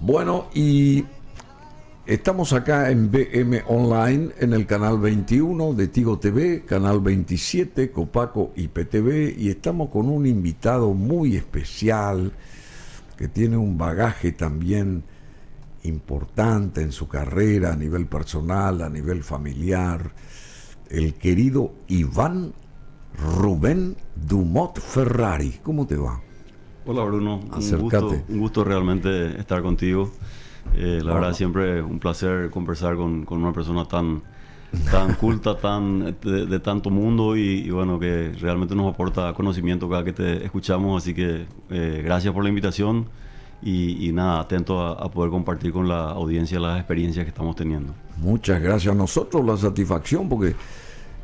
Bueno, y estamos acá en BM Online, en el canal 21 de Tigo TV, canal 27, Copaco IPTV, y estamos con un invitado muy especial que tiene un bagaje también importante en su carrera a nivel personal, a nivel familiar, el querido Iván Rubén Dumont Ferrari. ¿Cómo te va? Hola Bruno, Acércate. un gusto realmente estar contigo. La verdad siempre un placer conversar con una persona tan culta, de tanto mundo y bueno, que realmente nos aporta conocimiento cada que te escuchamos. Así que gracias por la invitación y nada, atento a poder compartir con la audiencia las experiencias que estamos teniendo. Muchas gracias. A nosotros la satisfacción, porque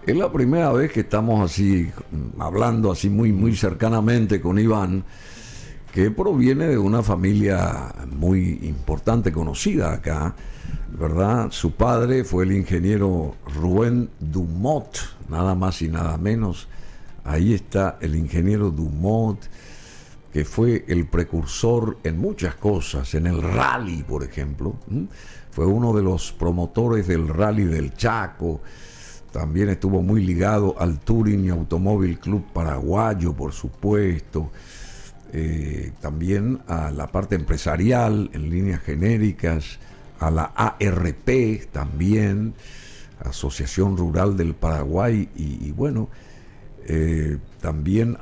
es la primera vez que estamos así hablando así muy cercanamente con Iván, que proviene de una familia muy importante, conocida acá, ¿verdad? Su padre fue el ingeniero Rubén Dumont, nada más y nada menos. Ahí está el ingeniero Dumont, que fue el precursor en muchas cosas, en el rally, por ejemplo. Fue uno de los promotores del rally del Chaco. También estuvo muy ligado al Touring y Automóvil Club Paraguayo, por supuesto. También a la parte empresarial en líneas genéricas, a la ARP también, Asociación Rural del Paraguay, y bueno, también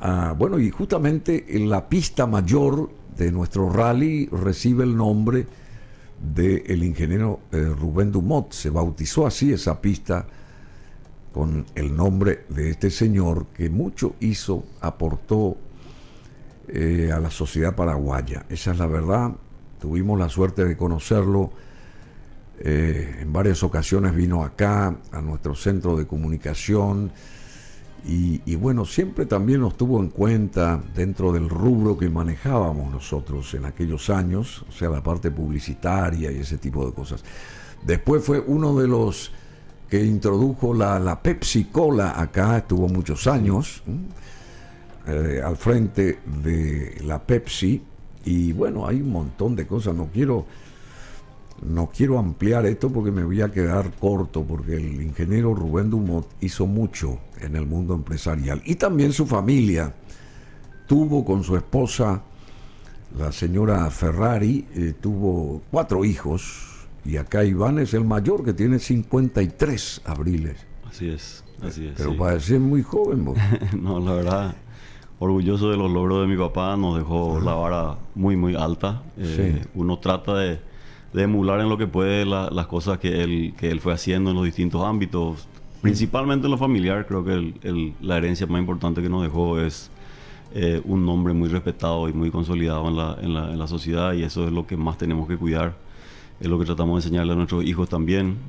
y justamente en la pista mayor de nuestro rally recibe el nombre del ingeniero Rubén Dumont. Se bautizó así esa pista con el nombre de este señor que mucho hizo, aportó a la sociedad paraguaya. Esa es la verdad. Tuvimos la suerte de conocerlo. En varias ocasiones vino acá a nuestro centro de comunicación y bueno, siempre también nos tuvo en cuenta dentro del rubro que manejábamos nosotros en aquellos años, o sea, la parte publicitaria y ese tipo de cosas. Después fue uno de los que introdujo la Pepsi Cola acá, estuvo muchos años al frente de la Pepsi, y bueno, hay un montón de cosas. No quiero ampliar esto porque me voy a quedar corto, porque el ingeniero Rubén Dumont hizo mucho en el mundo empresarial, y también su familia tuvo con su esposa, la señora Ferrari, tuvo 4 hijos, y acá Iván es el mayor, que tiene 53 abriles. Así es. Pero sí. Parece muy joven vos. No, la verdad, orgulloso de los logros de mi papá. Nos dejó la vara muy alta. Sí. Uno trata de emular en lo que puede las cosas que él fue haciendo en los distintos ámbitos, principalmente en lo familiar. Creo que la herencia más importante que nos dejó es un nombre muy respetado y muy consolidado en la sociedad, y eso es lo que más tenemos que cuidar. Es lo que tratamos de enseñarle a nuestros hijos también.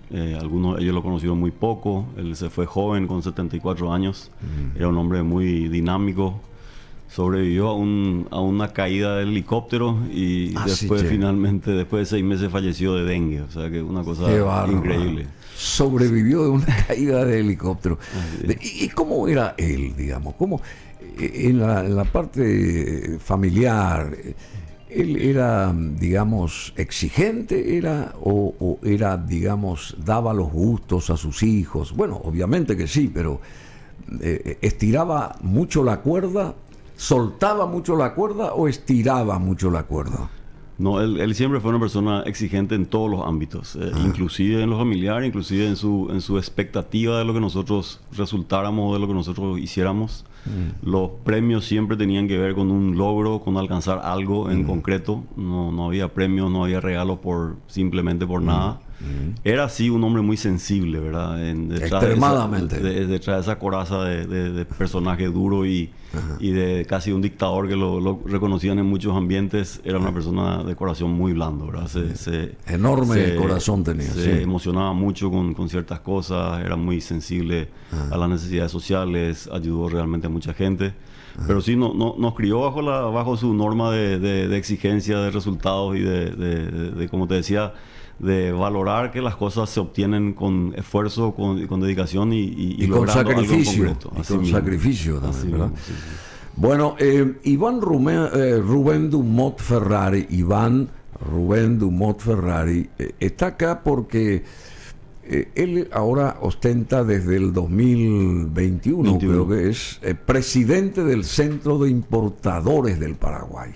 Algunos ellos lo conocieron muy poco. Él se fue joven, con 74 años. Era un hombre muy dinámico. Sobrevivió a una caída del helicóptero y después finalmente, después de 6 meses, falleció de dengue. O sea que una cosa increíble. Sobrevivió de una caída de helicóptero. ¿Y cómo era él, digamos? ¿Cómo en la parte familiar? ¿Él era, digamos, exigente, o era, digamos, daba los gustos a sus hijos? Bueno, obviamente que sí, pero ¿estiraba mucho la cuerda? ¿Soltaba mucho la cuerda o estiraba mucho la cuerda? No, él siempre fue una persona exigente en todos los ámbitos, inclusive en lo familiar, inclusive en su expectativa de lo que nosotros resultáramos, de lo que nosotros hiciéramos. Los premios siempre tenían que ver con un logro, con alcanzar algo en concreto. No había premios, no había regalos simplemente por nada. Era así un hombre muy sensible, ¿verdad? Extremadamente. Detrás de esa coraza de personaje duro y de casi un dictador, que lo reconocían en muchos ambientes. Era una persona de corazón muy blando, ¿verdad? Enorme corazón tenía. Se emocionaba mucho con ciertas cosas, era muy sensible a las necesidades sociales, ayudó realmente a mucha gente. Pero sí, nos crió bajo su norma de exigencia, de resultados y de como te decía, de valorar que las cosas se obtienen con esfuerzo, con dedicación y con sacrificio. Algo concreto. Y con sacrificio también, ¿verdad? Sí. Bueno, Iván Rubén Dumont Ferrari, Iván Rubén Dumont Ferrari, está acá porque él ahora ostenta desde el 2021, creo que es presidente del Centro de Importadores del Paraguay.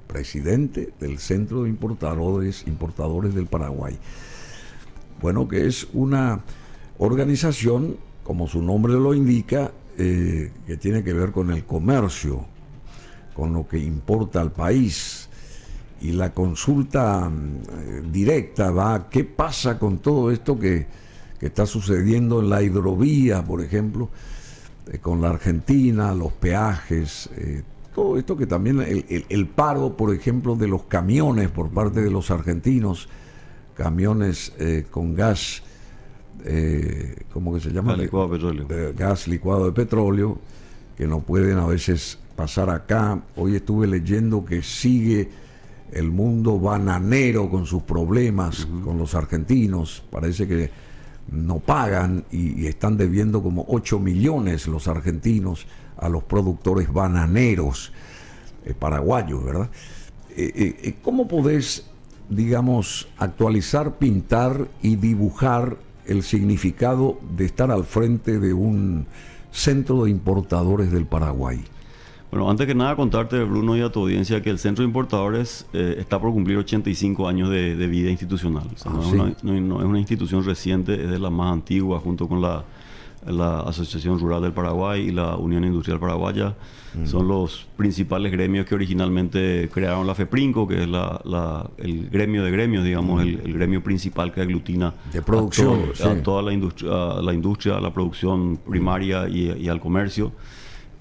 Presidente del Centro de Importadores del Paraguay. Bueno, que es una organización, como su nombre lo indica, que tiene que ver con el comercio, con lo que importa al país. Y la consulta directa va a qué pasa con todo esto que está sucediendo en la hidrovía, por ejemplo, con la Argentina, los peajes, todo esto que también, el paro, por ejemplo, de los camiones por parte de los argentinos, camiones con gas, ¿cómo que se llama? Gas licuado de petróleo. Gas licuado de petróleo, que no pueden a veces pasar acá. Hoy estuve leyendo que sigue el mundo bananero con sus problemas con los argentinos. Parece que no pagan y están debiendo como 8 millones los argentinos a los productores bananeros paraguayos, ¿verdad? ¿Cómo podés, digamos, actualizar, pintar y dibujar el significado de estar al frente de un centro de importadores del Paraguay? Bueno, antes que nada contarte, Bruno, y a tu audiencia, que el Centro de Importadores está por cumplir 85 años de vida institucional. O sea, no es una institución reciente, es de la más antigua, junto con la Asociación Rural del Paraguay y la Unión Industrial Paraguaya. Son los principales gremios que originalmente crearon la FEPRINCO, que es el gremio de gremios, digamos, el gremio principal que aglutina de producción, a toda la industria, a la producción primaria y al comercio.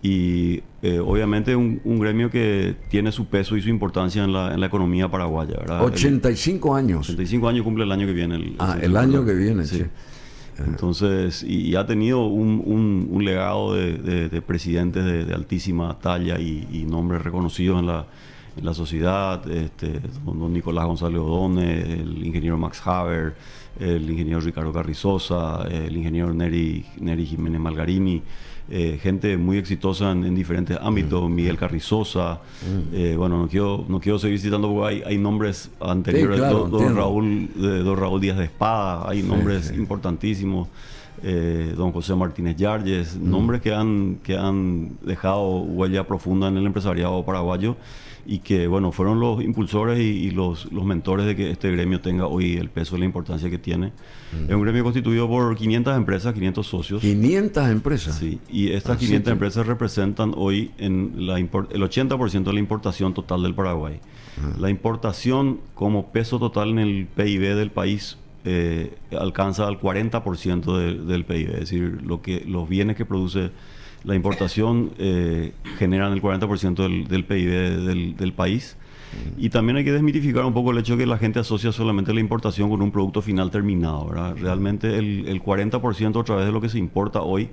Y obviamente un gremio que tiene su peso y su importancia en la economía paraguaya, ¿verdad? 85 años. 85 años cumple el año que viene. El año que viene, sí. Entonces, y ha tenido un legado de presidentes de altísima talla y nombres reconocidos en la sociedad, don Nicolás González O'Donnell, el ingeniero Max Haber, el ingeniero Ricardo Carrizosa, el ingeniero Neri Jiménez Malgarini, gente muy exitosa en diferentes ámbitos, Miguel Carrizosa, bueno, no quiero seguir citando porque hay nombres anteriores, sí, claro, don Raúl Díaz de Espada, hay nombres importantísimos, don José Martínez Yarges, nombres que han dejado huella profunda en el empresariado paraguayo y que, bueno, fueron los impulsores y los mentores de que este gremio tenga hoy el peso y la importancia que tiene. Es un gremio constituido por 500 empresas, 500 socios. 500 empresas. Sí, y estas 500 empresas representan hoy el 80% de la importación total del Paraguay. La importación como peso total en el PIB del país alcanza al 40% del PIB, es decir, los bienes que produce la importación generan el 40% del PIB del país. Y también hay que desmitificar un poco el hecho de que la gente asocia solamente la importación con un producto final terminado, ¿verdad? Realmente el 40% otra vez de lo que se importa hoy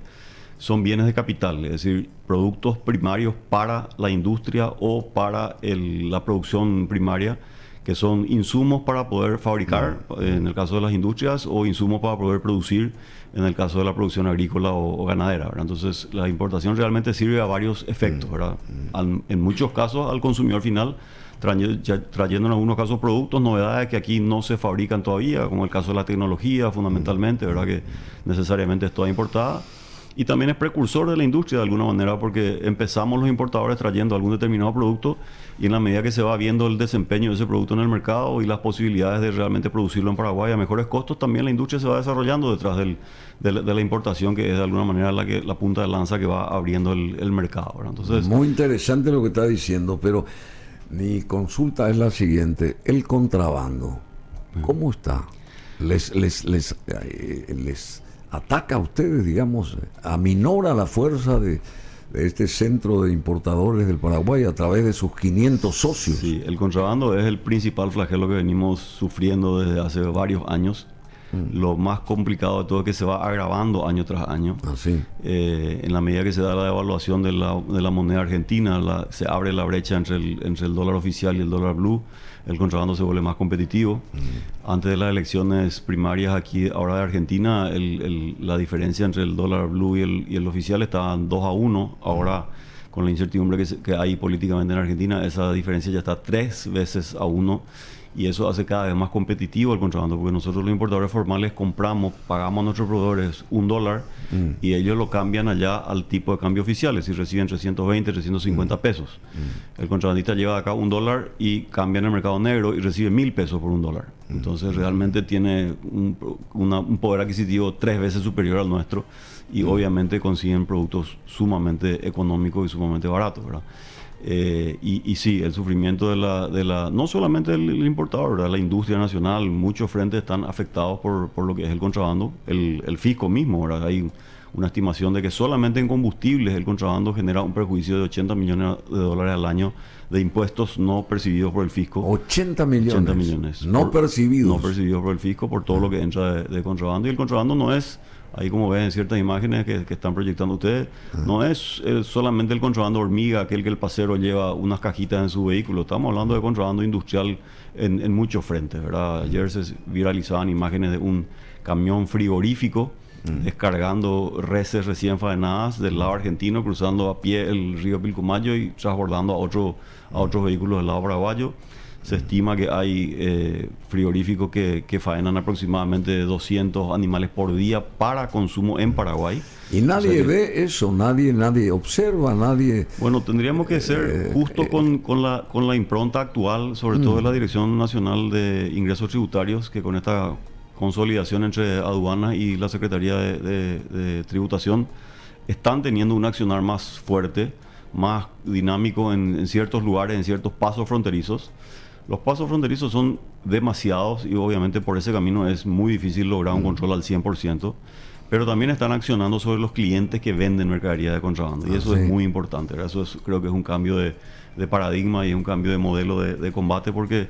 son bienes de capital, es decir, productos primarios para la industria o para la producción primaria, que son insumos para poder fabricar, en el caso de las industrias, o insumos para poder producir, en el caso de la producción agrícola o ganadera, ¿verdad? Entonces, la importación realmente sirve a varios efectos, ¿verdad? En muchos casos al consumidor final, trayendo en algunos casos productos, novedades que aquí no se fabrican todavía, como el caso de la tecnología, fundamentalmente, ¿verdad? Que necesariamente es toda importada. Y también es precursor de la industria de alguna manera, porque empezamos los importadores trayendo algún determinado producto y en la medida que se va viendo el desempeño de ese producto en el mercado y las posibilidades de realmente producirlo en Paraguay a mejores costos, también la industria se va desarrollando detrás de la importación, que es de alguna manera la punta de lanza que va abriendo el mercado, ¿verdad? Entonces, muy interesante lo que está diciendo, pero mi consulta es la siguiente: el contrabando, ¿cómo está? ¿Les ataca a ustedes, digamos, aminora la fuerza de este centro de importadores del Paraguay a través de sus 500 socios? Sí, el contrabando es el principal flagelo que venimos sufriendo desde hace varios años. Lo más complicado de todo es que se va agravando año tras año. En la medida que se da la devaluación de la moneda argentina, se abre la brecha entre el dólar oficial y el dólar blue. El contrabando se vuelve más competitivo. Antes de las elecciones primarias aquí, ahora de Argentina, la diferencia entre el dólar blue y el oficial estaba 2-1. Ahora, con la incertidumbre que hay políticamente en Argentina, esa diferencia ya está 3 veces a 1. y eso hace cada vez más competitivo el contrabando, porque nosotros los importadores formales pagamos a nuestros proveedores $1 y ellos lo cambian allá al tipo de cambio oficial, es decir, reciben 320, 350 pesos. El contrabandista lleva acá $1 y cambia en el mercado negro y recibe 1.000 pesos por $1. Entonces realmente tiene un poder adquisitivo 3 veces superior al nuestro y obviamente consiguen productos sumamente económicos y sumamente baratos, ¿verdad? Y sí, el sufrimiento no solamente del importador, ¿verdad? La industria nacional, muchos frentes están afectados por lo que es el contrabando, el fisco mismo, ¿verdad? Hay una estimación de que solamente en combustibles el contrabando genera un perjuicio de $80 millones al año de impuestos no percibidos por el fisco. 80 millones. 80 millones. No percibidos. No percibidos por el fisco por todo lo que entra de contrabando. Y el contrabando no es, ahí como ven en ciertas imágenes que están proyectando ustedes, no es solamente el contrabando hormiga, aquel que el pasero lleva unas cajitas en su vehículo. Estamos hablando de contrabando industrial en muchos frentes, ¿verdad? Ayer se viralizaban imágenes de un camión frigorífico descargando reses recién faenadas del lado argentino, cruzando a pie el río Pilcomayo y transbordando a otros vehículos del lado paraguayo. Se estima que hay frigoríficos que faenan aproximadamente 200 animales por día para consumo en Paraguay. Y nadie ve eso, nadie observa, nadie... Bueno, tendríamos que ser justo con la impronta actual, sobre todo de la Dirección Nacional de Ingresos Tributarios, que con esta consolidación entre aduanas y la Secretaría de Tributación están teniendo un accionar más fuerte, más dinámico en ciertos lugares, en ciertos pasos fronterizos. Los pasos fronterizos son demasiados y obviamente por ese camino es muy difícil lograr un control al 100%, pero también están accionando sobre los clientes que venden mercadería de contrabando y eso es muy importante, ¿verdad? Eso creo que es un cambio de paradigma y es un cambio de modelo de combate, porque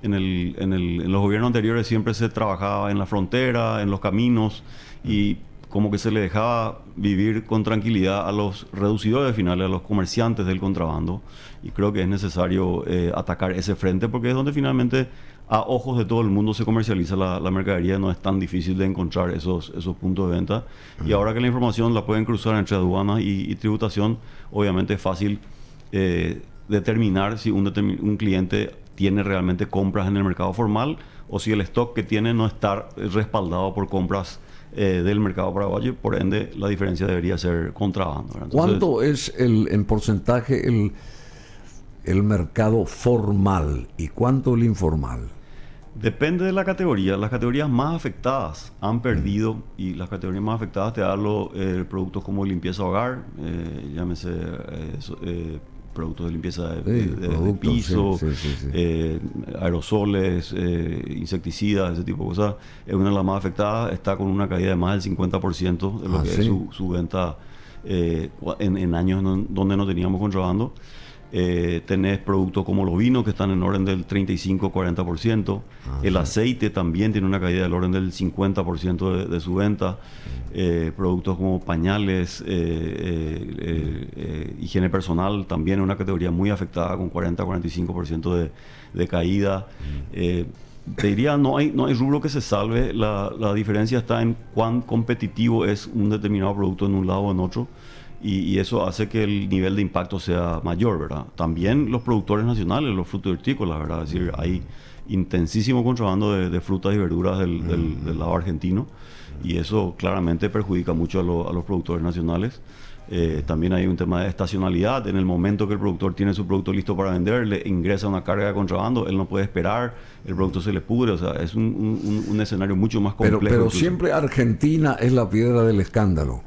en los gobiernos anteriores siempre se trabajaba en la frontera, en los caminos, y como que se le dejaba vivir con tranquilidad a los reducidores finales, a los comerciantes del contrabando, y creo que es necesario atacar ese frente, porque es donde finalmente a ojos de todo el mundo se comercializa la mercadería. No es tan difícil de encontrar esos puntos de venta, y ahora que la información la pueden cruzar entre aduanas y tributación, obviamente es fácil determinar si un cliente tiene realmente compras en el mercado formal o si el stock que tiene no está respaldado por compras del mercado paraguayo. Por ende, la diferencia debería ser contrabando, ¿verdad? Entonces, ¿cuánto es en porcentaje el mercado formal y cuánto el informal? Depende de la categoría. Las categorías más afectadas han perdido, y las categorías más afectadas te hablo productos como limpieza hogar, llámese productos de limpieza de piso, aerosoles, insecticidas, ese tipo de cosas. Es una de las más afectadas, está con una caída de más del 50% de lo que es su venta en años donde no teníamos contrabando. Tenés productos como los vinos que están en orden del 35-40%. El aceite también tiene una caída del orden del 50% de su venta. Productos como pañales, higiene personal, también es una categoría muy afectada con 40-45% de caída. Te diría, no hay rubro que se salve. La diferencia está en cuán competitivo es un determinado producto en un lado o en otro. Y eso hace que el nivel de impacto sea mayor, ¿verdad? También los productores nacionales, los frutos hortícolas, ¿verdad? Es decir, hay intensísimo contrabando de frutas y verduras del lado argentino, y eso claramente perjudica mucho a los productores nacionales. También hay un tema de estacionalidad. En el momento que el productor tiene su producto listo para vender, le ingresa una carga de contrabando, él no puede esperar, el producto se le pudre. O sea, es un escenario mucho más complejo. Pero siempre Argentina es la piedra del escándalo.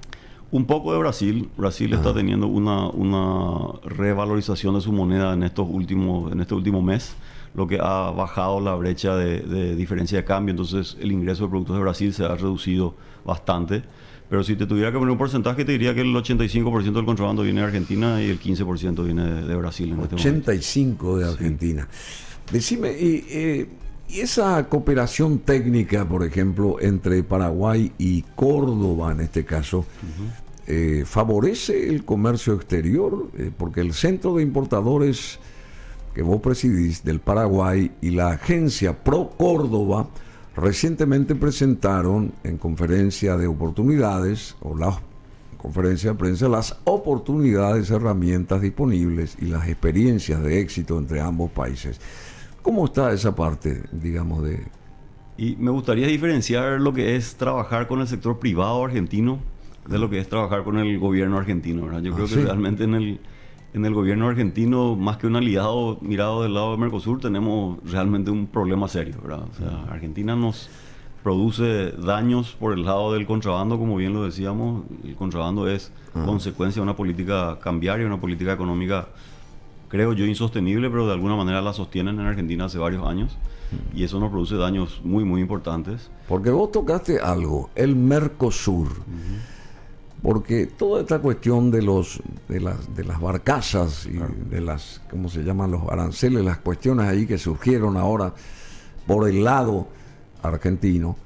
Un poco de Brasil. Brasil está teniendo una revalorización de su moneda en este último mes, lo que ha bajado la brecha de diferencia de cambio. Entonces el ingreso de productos de Brasil se ha reducido bastante. Pero si te tuviera que poner un porcentaje, te diría que el 85% del contrabando viene de Argentina y el 15% viene de Brasil. 85% de Argentina. Sí. Decime, ¿y esa cooperación técnica, por ejemplo, entre Paraguay y Córdoba, en este caso, favorece el comercio exterior? Porque el Centro de Importadores que vos presidís del Paraguay y la agencia Pro Córdoba recientemente presentaron en conferencia de oportunidades, o la conferencia de prensa, las oportunidades, herramientas disponibles y las experiencias de éxito entre ambos países. ¿Cómo está esa parte, digamos, de...? Y me gustaría diferenciar lo que es trabajar con el sector privado argentino de lo que es trabajar con el gobierno argentino, ¿verdad? Yo creo que sí. realmente en el gobierno argentino, más que un aliado mirado del lado de Mercosur, tenemos realmente un problema serio, ¿verdad? O sea, Argentina nos produce daños por el lado del contrabando, como bien lo decíamos. El contrabando es consecuencia de una política cambiaria, una política económica, creo yo, insostenible, pero de alguna manera la sostienen en Argentina hace varios años. Y eso nos produce daños muy, muy importantes. Porque vos tocaste algo, el Mercosur. Porque toda esta cuestión de las barcazas y de las, ¿cómo se llaman? Los aranceles, las cuestiones ahí que surgieron ahora por el lado argentino,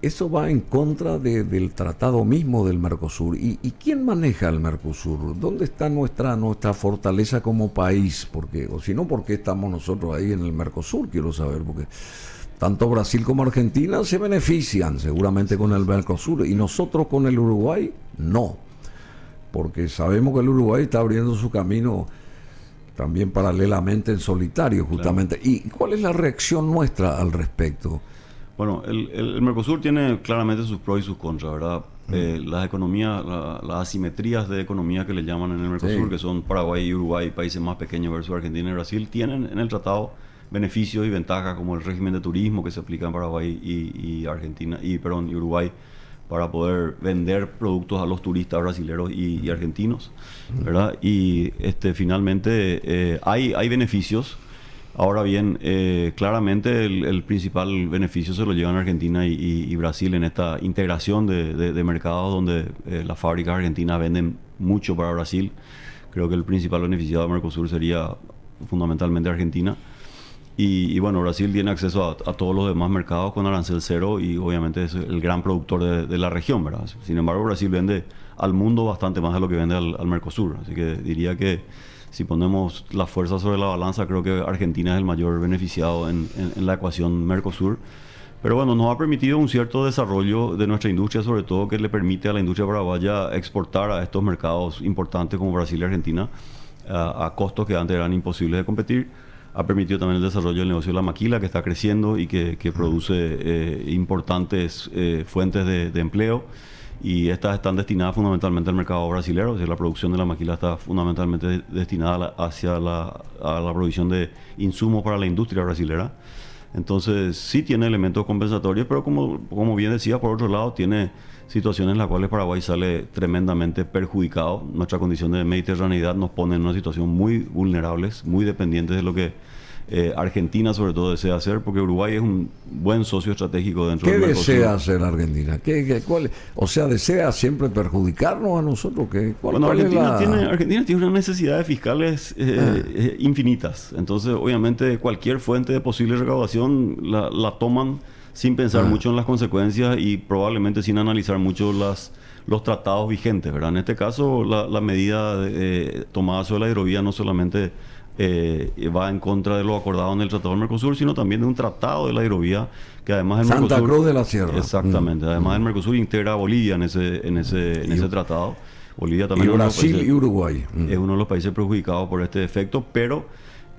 eso va en contra del tratado mismo del Mercosur. ¿Y quién maneja el Mercosur? ¿Dónde está nuestra fortaleza como país? Porque, o si no, ¿por qué estamos nosotros ahí en el Mercosur? Quiero saber, porque tanto Brasil como Argentina se benefician seguramente con el Mercosur, y nosotros con el Uruguay no, porque sabemos que el Uruguay está abriendo su camino también paralelamente en solitario, justamente. Claro. ¿Y cuál es la reacción nuestra al respecto? Bueno, el Mercosur tiene claramente sus pros y sus contras, ¿verdad? Las economías, las asimetrías de economía que le llaman en el Mercosur, que son Paraguay y Uruguay, países más pequeños versus Argentina y Brasil, tienen en el tratado beneficios y ventajas como el régimen de turismo que se aplica en Paraguay y Argentina y Uruguay, para poder vender productos a los turistas brasileños y argentinos, ¿verdad? Y finalmente hay beneficios. Ahora bien, claramente el principal beneficio se lo llevan Argentina y Brasil en esta integración de mercados donde las fábricas argentinas venden mucho para Brasil. Creo que el principal beneficiado de Mercosur sería fundamentalmente Argentina. Y bueno, Brasil tiene acceso a todos los demás mercados con arancel cero y obviamente es el gran productor de la región, ¿verdad? Sin embargo, Brasil vende al mundo bastante más de lo que vende al Mercosur. Así que diría que si ponemos la fuerza sobre la balanza, creo que Argentina es el mayor beneficiado en la ecuación Mercosur. Pero bueno, nos ha permitido un cierto desarrollo de nuestra industria, sobre todo que le permite a la industria paraguaya exportar a estos mercados importantes como Brasil y Argentina a costos que antes eran imposibles de competir. Ha permitido también el desarrollo del negocio de la maquila, que está creciendo y que produce importantes fuentes de empleo. Y estas están destinadas fundamentalmente al mercado brasileño. O sea, la producción de la maquila está fundamentalmente destinada hacia la provisión de insumos para la industria brasilera. Entonces sí tiene elementos compensatorios, pero como bien decía, por otro lado tiene situaciones en las cuales Paraguay sale tremendamente perjudicado. Nuestra condición de mediterraneidad nos pone en una situación muy vulnerables, muy dependientes de lo que Argentina sobre todo desea hacer, porque Uruguay es un buen socio estratégico dentro del Mercosur. ¿Qué desea hacer Argentina? ¿Cuál? O sea, ¿desea siempre perjudicarnos a nosotros? Bueno, Argentina tiene unas necesidades fiscales infinitas. Entonces, obviamente, cualquier fuente de posible recaudación la toman sin pensar mucho en las consecuencias y probablemente sin analizar mucho los tratados vigentes, ¿verdad? En este caso, la medida tomada sobre la hidrovía no solamente va en contra de lo acordado en el Tratado del Mercosur, sino también de un tratado de la hidrovía que además el Santa Mercosur, Cruz de la Sierra. Exactamente. Además el Mercosur integra a Bolivia en ese tratado. Bolivia también y Brasil y Uruguay. Es uno de los países perjudicados por este efecto, pero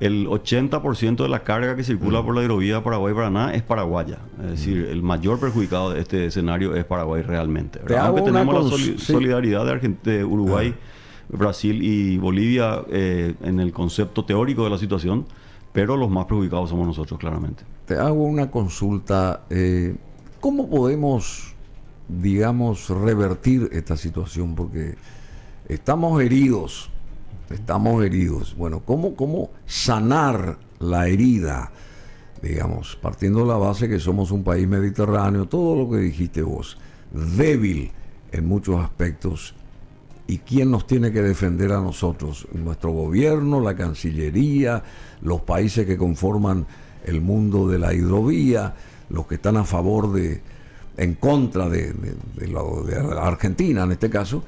el 80% de la carga que circula por la hidrovía Paraguay-Paraná es paraguaya. Es decir, el mayor perjudicado de este escenario es Paraguay realmente. Aunque tenemos la solidaridad de Uruguay, Brasil y Bolivia en el concepto teórico de la situación, pero los más perjudicados somos nosotros, claramente. Te hago una consulta. ¿Cómo podemos, digamos, revertir esta situación? Porque estamos heridos. Bueno, ¿cómo sanar la herida? Digamos, partiendo de la base que somos un país mediterráneo, todo lo que dijiste vos, débil en muchos aspectos. ¿Y quién nos tiene que defender a nosotros? Nuestro gobierno, la Cancillería, los países que conforman el mundo de la hidrovía, los que están a favor en contra de la Argentina en este caso.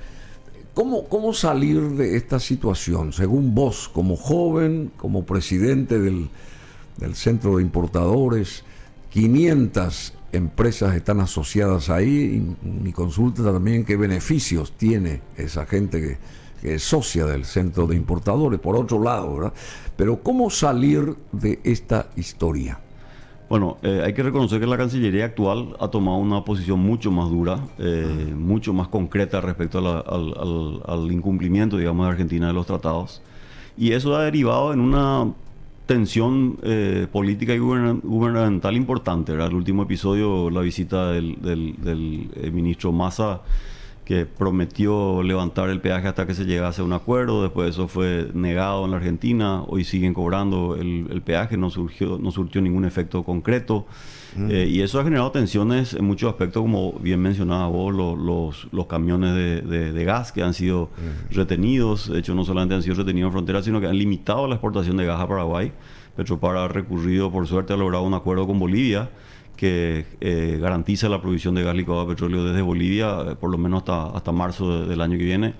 ¿Cómo salir de esta situación? Según vos, como joven, como presidente del Centro de Importadores, 500 empresas están asociadas ahí, y mi consulta también, ¿qué beneficios tiene esa gente que que es socia del Centro de Importadores, por otro lado, ¿verdad? Pero ¿cómo salir de esta historia? Bueno, hay que reconocer que la Cancillería actual ha tomado una posición mucho más dura, mucho más concreta respecto al incumplimiento, digamos, de Argentina de los tratados. Y eso ha derivado en una tensión política y gubernamental importante, ¿verdad? El último episodio, la visita del ministro Massa, que prometió levantar el peaje hasta que se llegase a un acuerdo. Después eso fue negado en la Argentina. Hoy siguen cobrando el peaje, no surtió ningún efecto concreto. Y eso ha generado tensiones en muchos aspectos, como bien mencionaba vos, los camiones de gas que han sido retenidos. De hecho, no solamente han sido retenidos en frontera, sino que han limitado la exportación de gas a Paraguay. Petropar ha recurrido, por suerte, ha logrado un acuerdo con Bolivia que garantiza la provisión de gas licuado de petróleo desde Bolivia, por lo menos hasta marzo del año que viene,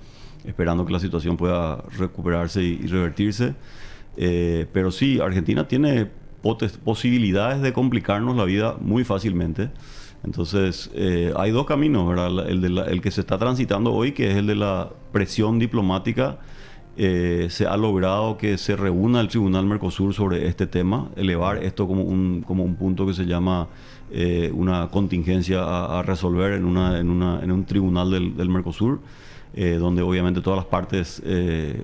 esperando que la situación pueda recuperarse y revertirse. Pero sí, Argentina tiene posibilidades de complicarnos la vida muy fácilmente. Entonces, hay dos caminos, ¿verdad? El que se está transitando hoy, que es el de la presión diplomática. Se ha logrado que se reúna el Tribunal Mercosur sobre este tema, elevar esto como un punto que se llama una contingencia a resolver en un tribunal del Mercosur, donde obviamente todas las partes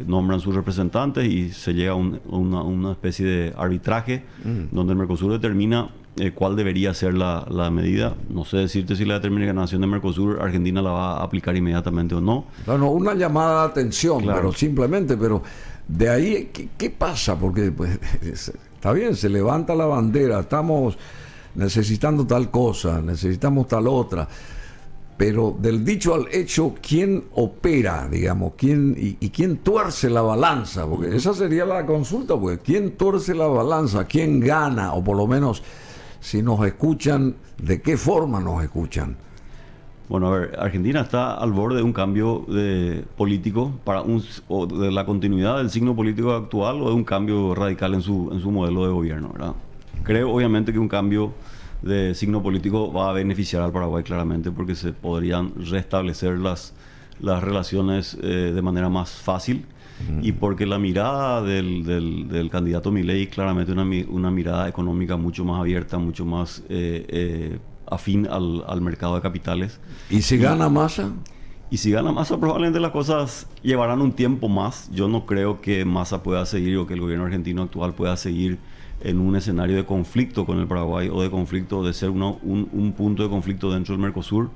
nombran sus representantes y se llega a una especie de arbitraje donde el Mercosur determina cuál debería ser la medida. No sé decirte si la determinación de Mercosur Argentina la va a aplicar inmediatamente o no. Bueno, una llamada de atención, claro. Pero simplemente, de ahí, ¿qué pasa? Porque pues, está bien, se levanta la bandera, estamos necesitando tal cosa, necesitamos tal otra, pero del dicho al hecho, ¿quién opera, digamos? ¿Quién tuerce la balanza? Porque esa sería la consulta, pues, ¿quién tuerce la balanza? ¿Quién gana? O por lo menos, si nos escuchan, ¿de qué forma nos escuchan? Bueno, a ver, Argentina está al borde de un cambio político, o de la continuidad del signo político actual, o de un cambio radical en su modelo de gobierno, ¿verdad? Creo, obviamente, que un cambio de signo político va a beneficiar al Paraguay claramente, porque se podrían restablecer las relaciones de manera más fácil, y porque la mirada del candidato Milei claramente una mirada económica mucho más abierta, mucho más afín al mercado de capitales. ¿Y si gana Massa? Y si gana Massa, probablemente las cosas llevarán un tiempo más. Yo no creo que Massa pueda seguir, o que el gobierno argentino actual pueda seguir en un escenario de conflicto con el Paraguay, o de conflicto, de ser un punto de conflicto dentro del Mercosur.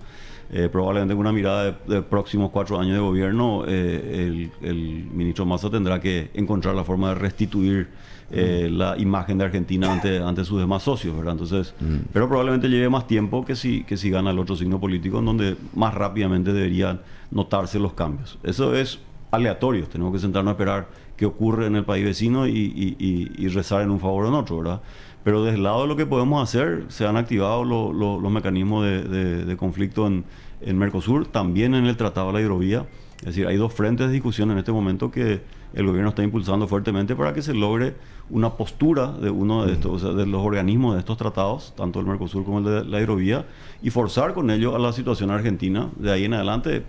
Probablemente con una mirada de próximos 4 años de gobierno, el ministro Massa tendrá que encontrar la forma de restituir la imagen de Argentina ante sus demás socios, ¿verdad? Entonces, pero probablemente lleve más tiempo que si gana el otro signo político, en donde más rápidamente deberían notarse los cambios. Eso es aleatorio, tenemos que sentarnos a esperar qué ocurre en el país vecino y rezar en un favor o en otro, ¿verdad? Pero desde el lado de lo que podemos hacer, se han activado los mecanismos de conflicto en Mercosur, también en el Tratado de la Hidrovía. Es decir, hay dos frentes de discusión en este momento que el gobierno está impulsando fuertemente para que se logre una postura de uno de estos, o sea, de los organismos de estos tratados, tanto el Mercosur como el de la Hidrovía, y forzar con ello a la situación argentina. De ahí en adelante,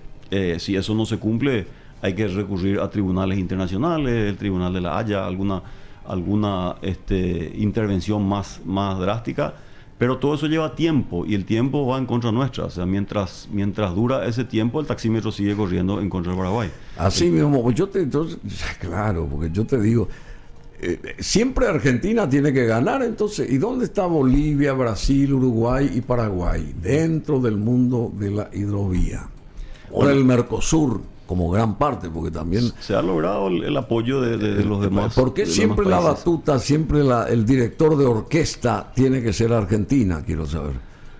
si eso no se cumple, hay que recurrir a tribunales internacionales, el Tribunal de la Haya, alguna intervención más drástica. Pero todo eso lleva tiempo, y el tiempo va en contra nuestra. O sea, mientras dura ese tiempo, el taxímetro sigue corriendo en contra del Paraguay. Así mismo, pues claro, porque yo te digo, siempre Argentina tiene que ganar. Entonces, ¿y dónde está Bolivia, Brasil, Uruguay y Paraguay? Dentro del mundo de la hidrovía. O del Mercosur, como gran parte, porque también se ha logrado el apoyo de los demás. ¿Por qué siempre la batuta, siempre el director de orquesta tiene que ser Argentina? Quiero saber.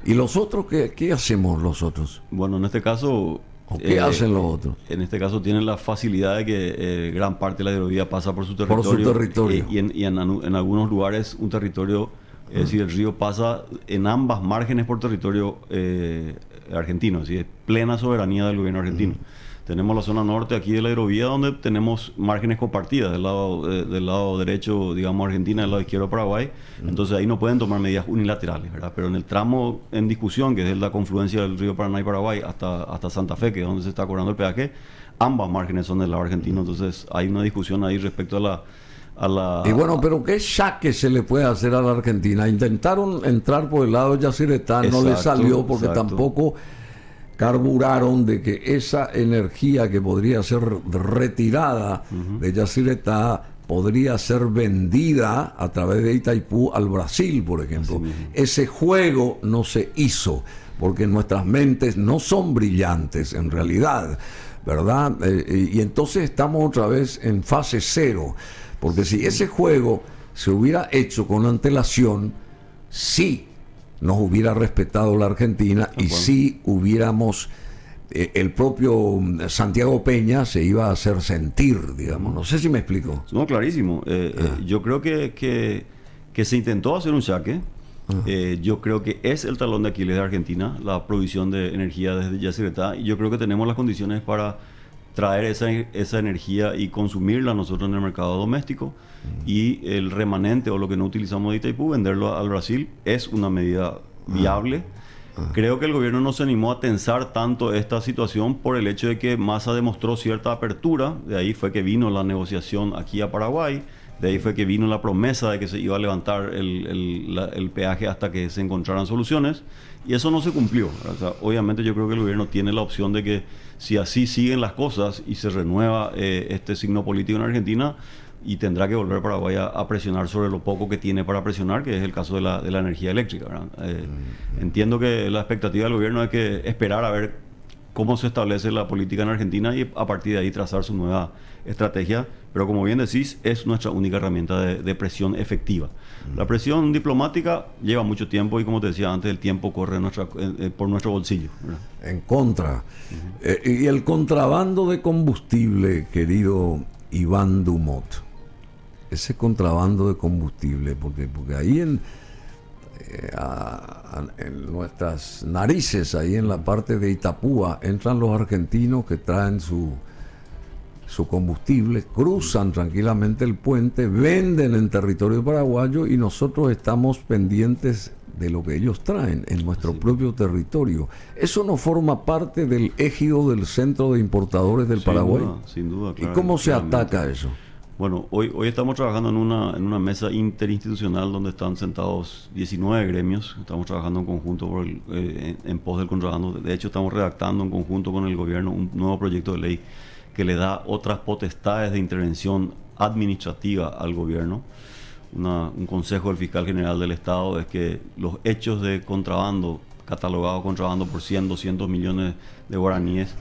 ¿Y los otros qué hacemos los otros? Bueno, en este caso, ¿qué hacen los otros? En este caso tienen la facilidad de que gran parte de la hidrovía pasa por su territorio. Por su territorio. Y en algunos lugares un territorio, es decir, el río pasa en ambas márgenes por territorio argentino. Es decir, es plena soberanía del gobierno argentino. Tenemos la zona norte aquí de la hidrovía, donde tenemos márgenes compartidas del lado derecho, digamos, Argentina, del lado izquierdo, Paraguay. Entonces ahí no pueden tomar medidas unilaterales, ¿verdad? Pero en el tramo en discusión, que es la confluencia del río Paraná y Paraguay hasta Santa Fe, que es donde se está cobrando el peaje, ambas márgenes son del lado argentino, entonces hay una discusión ahí respecto a la... Y bueno, pero ¿qué saque se le puede hacer a la Argentina? Intentaron entrar por el lado de Yacyretá, no le salió porque tampoco carburaron de que esa energía que podría ser retirada de Yacyretá podría ser vendida a través de Itaipú al Brasil, por ejemplo. Ese juego no se hizo porque nuestras mentes no son brillantes en realidad, ¿verdad? Y entonces estamos otra vez en fase cero, porque si ese juego se hubiera hecho con antelación, sí nos hubiera respetado la Argentina y sí hubiéramos, el propio Santiago Peña se iba a hacer sentir, digamos. No sé si me explico. No, clarísimo. Yo creo que se intentó hacer un saque. Yo creo que es el talón de Aquiles de Argentina, la provisión de energía desde Yacyretá, y yo creo que tenemos las condiciones para traer esa energía y consumirla nosotros en el mercado doméstico, y el remanente o lo que no utilizamos de Itaipú, venderlo al Brasil, es una medida viable. Creo que el gobierno no se animó a tensar tanto esta situación por el hecho de que Massa demostró cierta apertura. De ahí fue que vino la negociación aquí a Paraguay, de ahí fue que vino la promesa de que se iba a levantar el peaje hasta que se encontraran soluciones, y eso no se cumplió. O sea, obviamente yo creo que el gobierno tiene la opción de que si así siguen las cosas y se renueva este signo político en Argentina, y tendrá que volver Paraguay a presionar sobre lo poco que tiene para presionar, que es el caso de la energía eléctrica, ¿verdad? Entiendo que la expectativa del gobierno es que esperar a ver cómo se establece la política en Argentina y a partir de ahí trazar su nueva estrategia, pero como bien decís, es nuestra única herramienta de presión efectiva. La presión diplomática lleva mucho tiempo y, como te decía antes, el tiempo corre por nuestro bolsillo, ¿verdad? En contra. Y el contrabando de combustible, querido Iván Dumont, ese contrabando de combustible, porque ahí en nuestras narices, ahí en la parte de Itapúa, entran los argentinos que traen su combustible, cruzan tranquilamente el puente, venden en territorio paraguayo y nosotros estamos pendientes de lo que ellos traen en nuestro propio territorio. ¿Eso no forma parte del ejido del Centro de Importadores del Paraguay? Sin duda, claro. ¿Y cómo se ataca eso? Bueno, hoy estamos trabajando en una mesa interinstitucional donde están sentados 19 gremios. Estamos trabajando en conjunto en pos del contrabando. De hecho, estamos redactando en conjunto con el gobierno un nuevo proyecto de ley que le da otras potestades de intervención administrativa al gobierno. Un consejo del fiscal general del Estado es que los hechos de contrabando, catalogados contrabando por 100, 200 millones de guaraníes,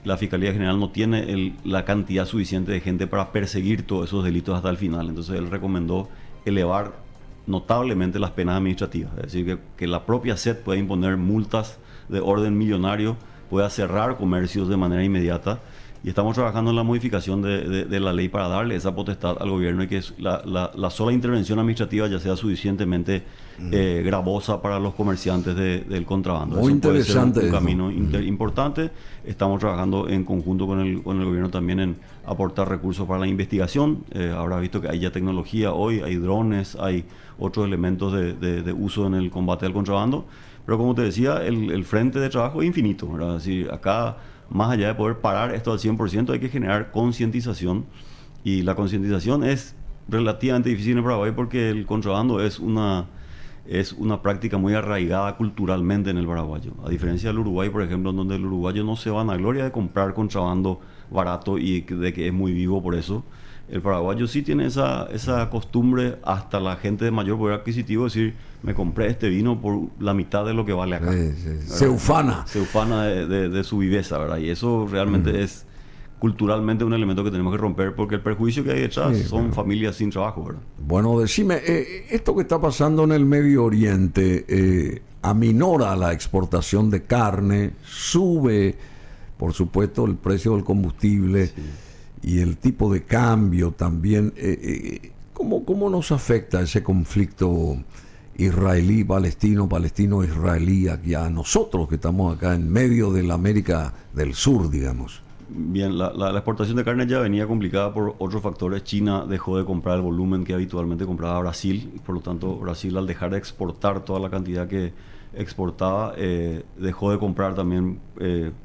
la Fiscalía General no tiene la cantidad suficiente de gente para perseguir todos esos delitos hasta el final. Entonces él recomendó elevar notablemente las penas administrativas. Es decir, que la propia SED puede imponer multas de orden millonario, pueda cerrar comercios de manera inmediata. Y estamos trabajando en la modificación de la ley para darle esa potestad al gobierno y que la sola intervención administrativa ya sea suficientemente gravosa para los comerciantes del contrabando. Muy interesante. Puede ser un camino importante. Estamos trabajando en conjunto con el gobierno también en aportar recursos para la investigación. Habrá visto que hay ya tecnología hoy, hay drones, hay otros elementos de uso en el combate al contrabando. Pero como te decía, el frente de trabajo es infinito, ¿verdad? Es decir, acá, más allá de poder parar esto al 100%, hay que generar concientización, y la concientización es relativamente difícil en Paraguay porque el contrabando es una práctica muy arraigada culturalmente en el paraguayo, a diferencia del Uruguay, por ejemplo, donde el uruguayo no se vanagloria de comprar contrabando barato y de que es muy vivo por eso. El paraguayo sí tiene esa costumbre, hasta la gente de mayor poder adquisitivo, decir, me compré este vino por la mitad de lo que vale acá. Se ufana. Se ufana de su viveza, ¿verdad? Y eso realmente es culturalmente un elemento que tenemos que romper, porque el perjuicio que hay detrás son familias sin trabajo, ¿verdad? Bueno, decime, esto que está pasando en el Medio Oriente aminora la exportación de carne, sube, por supuesto, el precio del combustible. Sí. Y el tipo de cambio también. ¿Cómo nos afecta ese conflicto israelí-palestino, palestino-israelí aquí a nosotros que estamos acá en medio de la América del Sur, digamos? Bien, la exportación de carne ya venía complicada por otros factores. China dejó de comprar el volumen que habitualmente compraba Brasil, y por lo tanto Brasil, al dejar de exportar toda la cantidad que exportaba, dejó de comprar también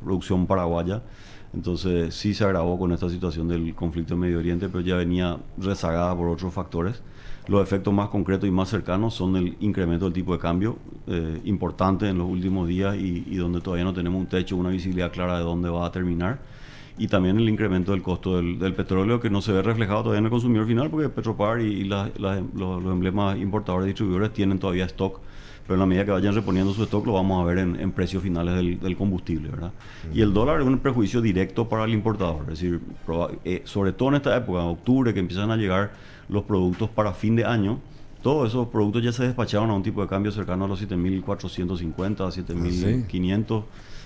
producción paraguaya. Entonces sí se agravó con esta situación del conflicto en Medio Oriente, pero ya venía rezagada por otros factores. Los efectos más concretos y más cercanos son el incremento del tipo de cambio, importante en los últimos días y donde todavía no tenemos un techo, una visibilidad clara de dónde va a terminar. Y también el incremento del costo del petróleo, que no se ve reflejado todavía en el consumidor final, porque Petropar y los emblemas importadores y distribuidores tienen todavía stock, pero en la medida que vayan reponiendo su stock lo vamos a ver en precios finales del combustible, ¿verdad? Y el dólar es un perjuicio directo para el importador, es decir, sobre todo en esta época, en octubre, que empiezan a llegar los productos para fin de año, todos esos productos ya se despacharon a un tipo de cambio cercano a los 7.450, 7.500,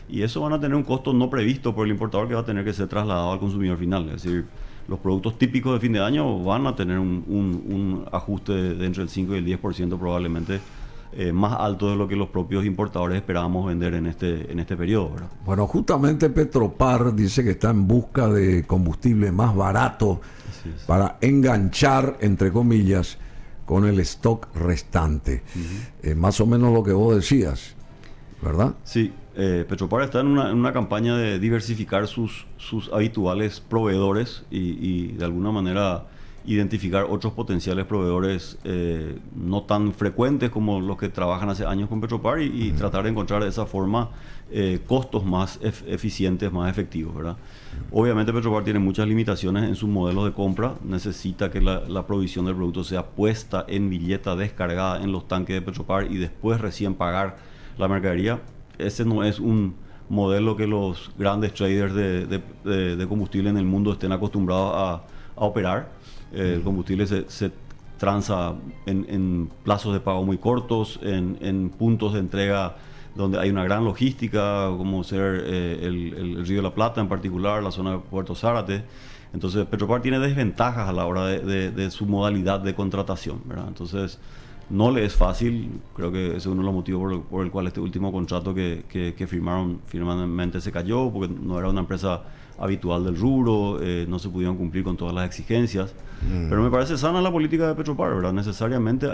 y eso van a tener un costo no previsto por el importador que va a tener que ser trasladado al consumidor final. Es decir, los productos típicos de fin de año van a tener un ajuste de entre el 5 y el 10% probablemente, más alto de lo que los propios importadores esperábamos vender en este periodo, ¿verdad? Bueno, justamente Petropar dice que está en busca de combustible más barato para enganchar, entre comillas, con el stock restante. Más o menos lo que vos decías, ¿verdad? Sí, Petropar está en una campaña de diversificar sus habituales proveedores y de alguna manera identificar otros potenciales proveedores no tan frecuentes como los que trabajan hace años con Petropar y tratar de encontrar de esa forma costos más eficientes, más efectivos, ¿verdad? Obviamente Petropar tiene muchas limitaciones en sus modelos de compra, necesita que la provisión del producto sea puesta en billeta descargada en los tanques de Petropar y después recién pagar la mercadería. Ese no es un modelo que los grandes traders de combustible en el mundo estén acostumbrados a operar. El combustible se transa en plazos de pago muy cortos, en puntos de entrega donde hay una gran logística, como ser el Río de la Plata en particular, la zona de Puerto Zárate. Entonces Petropar tiene desventajas a la hora de su modalidad de contratación, ¿verdad? Entonces no le es fácil, creo que ese es uno de los motivos por el cual este último contrato que firmaron finalmente se cayó, porque no era una empresa habitual del rubro, no se pudieron cumplir con todas las exigencias. Pero me parece sana la política de Petropar, ¿verdad? Necesariamente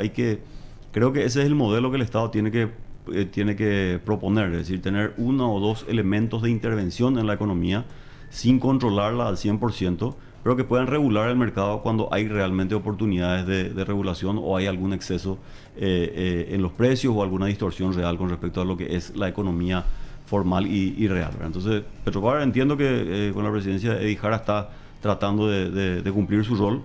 creo que ese es el modelo que el Estado tiene que proponer, es decir, tener uno o dos elementos de intervención en la economía sin controlarla al 100%, pero que puedan regular el mercado cuando hay realmente oportunidades de regulación o hay algún exceso en los precios o alguna distorsión real con respecto a lo que es la economía formal y real, ¿verdad? Entonces, Petropar, entiendo que con la presidencia de Edi Jara está tratando de cumplir su rol.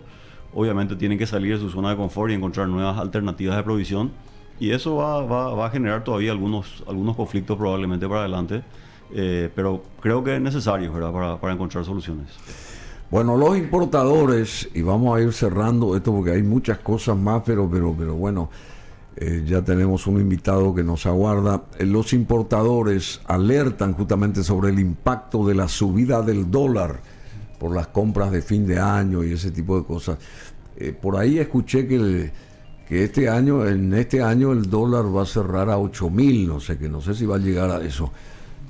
Obviamente tienen que salir de su zona de confort y encontrar nuevas alternativas de provisión, y eso va a generar todavía algunos conflictos probablemente para adelante, pero creo que es necesario, ¿verdad? Para encontrar soluciones. Bueno, los importadores, y vamos a ir cerrando esto porque hay muchas cosas más, pero bueno, ya tenemos un invitado que nos aguarda. Los importadores alertan justamente sobre el impacto de la subida del dólar por las compras de fin de año y ese tipo de cosas. Por ahí escuché que en este año el dólar va a cerrar a 8.000, no sé si va a llegar a eso,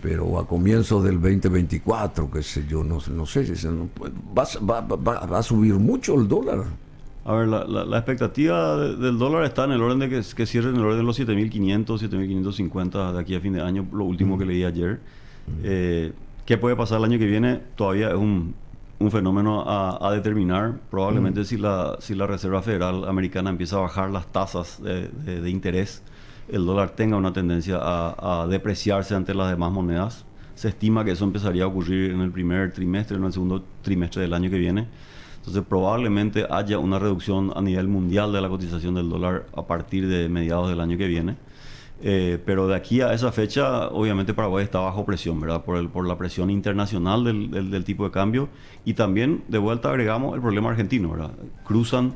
pero a comienzos del 2024, qué sé yo, no sé, va a subir mucho el dólar. A ver, la expectativa del dólar está en el orden de que cierre en el orden de los 7.500, 7.550 de aquí a fin de año, lo último que leí ayer. ¿Qué puede pasar el año que viene? Todavía es un fenómeno a determinar. Probablemente si la Reserva Federal Americana empieza a bajar las tasas de interés, el dólar tenga una tendencia a depreciarse ante las demás monedas. Se estima que eso empezaría a ocurrir en el primer trimestre, en el segundo trimestre del año que viene. Entonces probablemente haya una reducción a nivel mundial de la cotización del dólar a partir de mediados del año que viene. Pero de aquí a esa fecha, obviamente Paraguay está bajo presión, ¿verdad? Por la presión internacional del tipo de cambio. Y también, de vuelta, agregamos el problema argentino, ¿verdad? Cruzan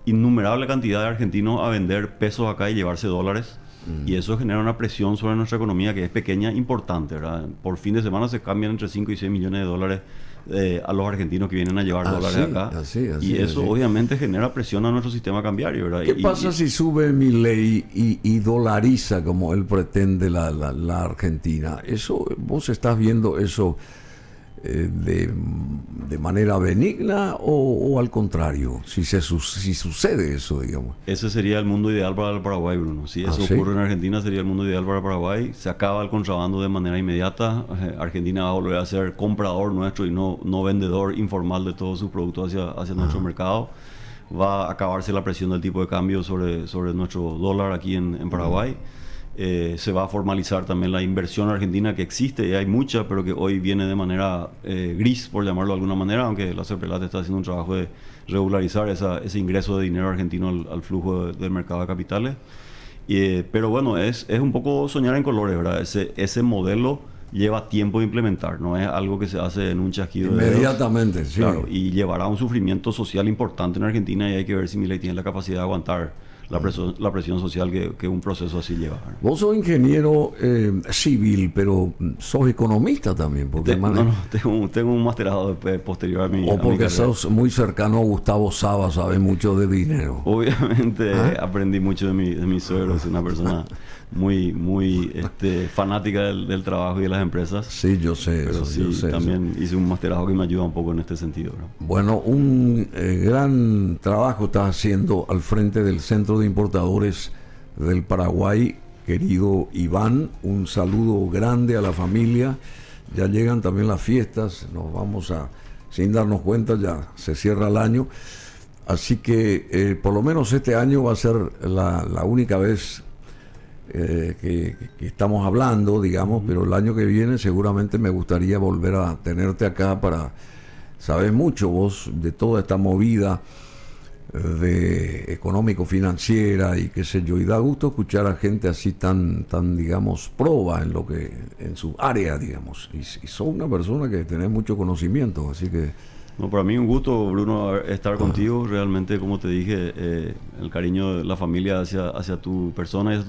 innumerable cantidad de argentinos a vender pesos acá y llevarse dólares. Y eso genera una presión sobre nuestra economía que es pequeña, importante, ¿verdad? Por fin de semana se cambian entre 5 y 6 millones de dólares a los argentinos que vienen a llevar dólares acá. Y eso obviamente genera presión a nuestro sistema cambiario, ¿verdad? ¿Qué pasa si sube Milei y dolariza como él pretende la Argentina? Eso, vos estás viendo eso de manera benigna o al contrario, si sucede eso, digamos. Ese sería el mundo ideal para el Paraguay, Bruno. Si eso ocurre en Argentina, sería el mundo ideal para Paraguay. Se acaba el contrabando de manera inmediata. Argentina va a volver a ser comprador nuestro y no vendedor informal de todos sus productos hacia nuestro mercado. Va a acabarse la presión del tipo de cambio sobre nuestro dólar aquí en Paraguay. Se va a formalizar también la inversión argentina que existe, y hay mucha, pero que hoy viene de manera gris, por llamarlo de alguna manera, aunque la CEPRELAT está haciendo un trabajo de regularizar ese ingreso de dinero argentino al flujo del mercado de capitales. Pero bueno, es un poco soñar en colores, ¿verdad? Ese modelo lleva tiempo de implementar, no es algo que se hace en un chasquido inmediatamente, de dedos. sí. Claro, y llevará un sufrimiento social importante en Argentina, y hay que ver si Milei tiene la capacidad de aguantar la presión social que un proceso así lleva. Vos sos ingeniero civil, pero sos economista también. Porque tengo un masterado posterior a mi O porque carrera. sos muy cercano a Gustavo Saba, sabes mucho de dinero. Obviamente aprendí mucho de mi suegro, es una persona muy fanática del trabajo y de las empresas. Sí, yo sé. Pero eso, sí, yo sé también hice un masterado que me ayuda un poco en este sentido, ¿no? Bueno, un gran trabajo estás haciendo al frente del Centro de Importadores del Paraguay, querido Iván. Un saludo grande a la familia. Ya llegan también las fiestas, nos vamos sin darnos cuenta, ya se cierra el año. Así que por lo menos este año va a ser la única vez que estamos hablando, digamos, pero el año que viene seguramente me gustaría volver a tenerte acá para... Sabes mucho vos de toda esta movida de económico-financiera y qué sé yo, y da gusto escuchar a gente así tan digamos, proba en su área, digamos, y sos una persona que tenés mucho conocimiento, así que... No, para mí un gusto, Bruno, estar contigo. Realmente, como te dije, el cariño de la familia hacia tu persona y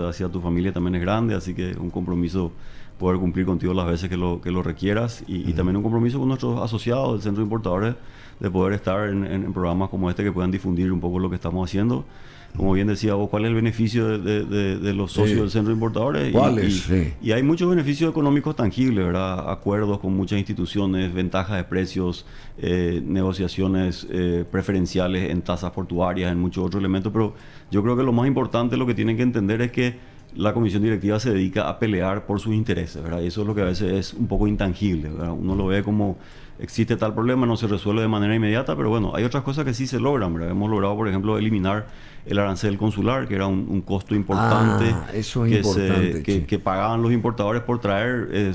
hacia tu familia también es grande, así que un compromiso poder cumplir contigo las veces que lo requieras, y también un compromiso con nuestros asociados del Centro de Importadores de poder estar en programas como este que puedan difundir un poco lo que estamos haciendo. Como bien decía vos, ¿cuál es el beneficio de los socios del Centro de Importadores? Y hay muchos beneficios económicos tangibles, ¿verdad? Acuerdos con muchas instituciones, ventajas de precios, negociaciones preferenciales en tasas portuarias, en muchos otros elementos, pero yo creo que lo más importante, lo que tienen que entender es que la comisión directiva se dedica a pelear por sus intereses, ¿verdad? Y eso es lo que a veces es un poco intangible, ¿verdad? Uno lo ve como existe tal problema, no se resuelve de manera inmediata, pero bueno, hay otras cosas que sí se logran, ¿verdad? Hemos logrado, por ejemplo, eliminar el arancel consular, que era un costo importante, eso es importante, que pagaban los importadores por traer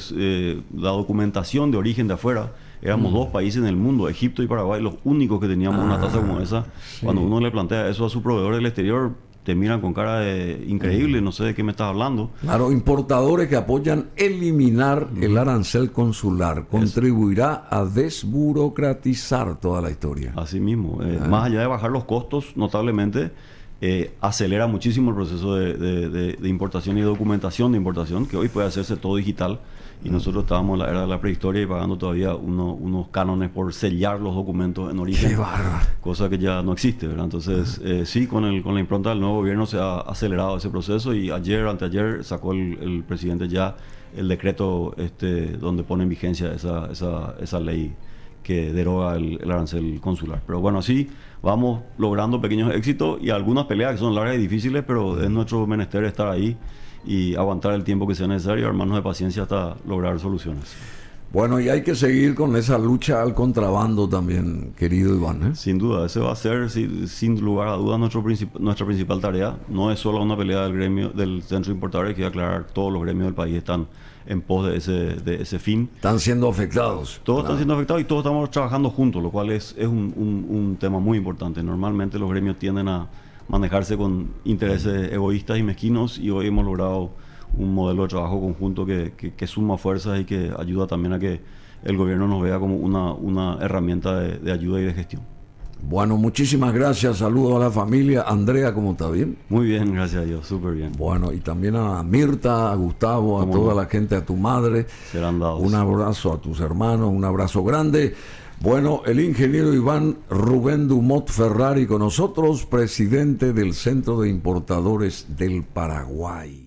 la documentación de origen de afuera. Éramos dos países en el mundo, Egipto y Paraguay, los únicos que teníamos una tasa como esa. Sí. Cuando uno le plantea eso a su proveedor del exterior, te miran con cara de increíble, no sé de qué me estás hablando. Claro, importadores que apoyan eliminar el arancel consular, contribuirá a desburocratizar toda la historia. Así mismo, más allá de bajar los costos notablemente, acelera muchísimo el proceso de importación y documentación de importación, que hoy puede hacerse todo digital. Y nosotros estábamos en la era de la prehistoria y pagando todavía unos cánones por sellar los documentos en origen. ¡Qué bárbaro! Cosa que ya no existe, ¿verdad? Entonces, sí, con la impronta del nuevo gobierno se ha acelerado ese proceso, y anteayer, sacó el presidente ya el decreto donde pone en vigencia esa ley que deroga el arancel consular. Pero bueno, así vamos logrando pequeños éxitos y algunas peleas que son largas y difíciles, pero es nuestro menester estar ahí y aguantar el tiempo que sea necesario, armarnos de paciencia hasta lograr soluciones. Bueno, y hay que seguir con esa lucha al contrabando también, querido Iván, ¿eh? Sin duda, ese va a ser, sin lugar a dudas, nuestra principal tarea. No es solo una pelea del gremio, del Centro de Importadores, que hay que aclarar, todos los gremios del país están en pos de ese fin. Están siendo afectados. Todos están siendo afectados y todos estamos trabajando juntos, lo cual es un tema muy importante. Normalmente los gremios tienden a manejarse con intereses egoístas y mezquinos, y hoy hemos logrado un modelo de trabajo conjunto que suma fuerzas y que ayuda también a que el gobierno nos vea como una herramienta de ayuda y de gestión. Bueno, muchísimas gracias, saludos a la familia. Andrea, ¿cómo está? ¿Bien? Muy bien, gracias a Dios, súper bien. Bueno, y también a Mirta, a Gustavo, a toda la gente, a tu madre. Serán dados. Un abrazo a tus hermanos, un abrazo grande. Bueno, el ingeniero Iván Rubén Dumont Ferrari con nosotros, presidente del Centro de Importadores del Paraguay.